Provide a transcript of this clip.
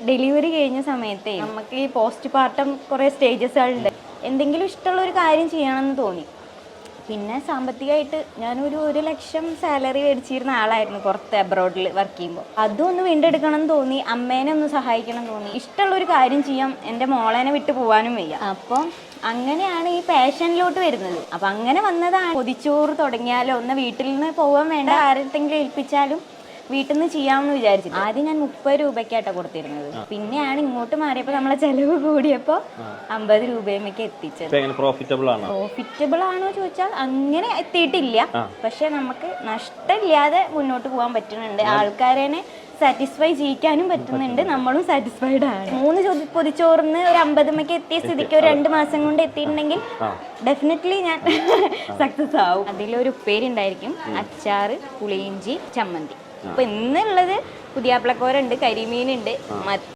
Delivery കഴിഞ്ഞ സമയത്തെ നമുക്ക് ഈ പോസ്റ്റ് പാർട്ടം കുറേ സ്റ്റേജസുകളുണ്ട്. എന്തെങ്കിലും ഇഷ്ടമുള്ള ഒരു കാര്യം ചെയ്യണമെന്ന് തോന്നി. പിന്നെ സാമ്പത്തികമായിട്ട് ഞാനൊരു 1,00,000 സാലറി മേടിച്ചിരുന്ന ആളായിരുന്നു പുറത്ത് അബ്രോഡിൽ വർക്ക് ചെയ്യുമ്പോൾ. അതും ഒന്ന് വീണ്ടെടുക്കണം എന്ന് തോന്നി. അമ്മേനെ ഒന്ന് സഹായിക്കണം എന്ന് തോന്നി. ഇഷ്ടമുള്ളൊരു കാര്യം ചെയ്യാം, എൻ്റെ മോളേനെ വിട്ട് പോകാനും വയ്യ. അപ്പം അങ്ങനെയാണ് ഈ പാഷനിലോട്ട് വരുന്നത്. അപ്പം അങ്ങനെ വന്നതാണ്. പൊതിച്ചോറ് തുടങ്ങിയാലോ, ഒന്ന് വീട്ടിൽ നിന്ന് പോകാൻ വേണ്ട ആരെങ്കിലും ഏൽപ്പിച്ചാലും വീട്ടിൽ നിന്ന് ചെയ്യാമെന്ന് വിചാരിച്ചു. ആദ്യം ഞാൻ 30 രൂപയ്ക്കാട്ടോ കൊടുത്തിരുന്നത്. പിന്നെയാണ് ഇങ്ങോട്ട് മാറിയപ്പോൾ നമ്മളെ ചെലവ് കൂടിയപ്പോൾ 50 രൂപയുമൊക്കെ എത്തിച്ചത്. പ്രോഫിറ്റബിൾ ആണോ ചോദിച്ചാൽ അങ്ങനെ എത്തിയിട്ടില്ല. പക്ഷെ നമുക്ക് നഷ്ടമില്ലാതെ മുന്നോട്ട് പോകാൻ പറ്റുന്നുണ്ട്. ആൾക്കാരെ സാറ്റിസ്ഫൈ ചെയ്യിക്കാനും പറ്റുന്നുണ്ട്. നമ്മളും സാറ്റിസ്ഫൈഡ് ആണ്. 3 പൊതിച്ചോറിന് ഒരു 50 എത്തിയ സ്ഥിതിക്ക് ഒരു 2 മാസം കൊണ്ട് എത്തിയിട്ടുണ്ടെങ്കിൽ ഡെഫിനറ്റ്ലി ഞാൻ സക്സസ് ആവും. അതിലൊരു ഉപ്പേരി ഉണ്ടായിരിക്കും, അച്ചാറ്, പുളിയിഞ്ചി, ചമ്മന്തി. അപ്പൊ ഇന്നുള്ളത് പുതിയാപ്ലക്കോരുണ്ട്, കരിമീനുണ്ട്,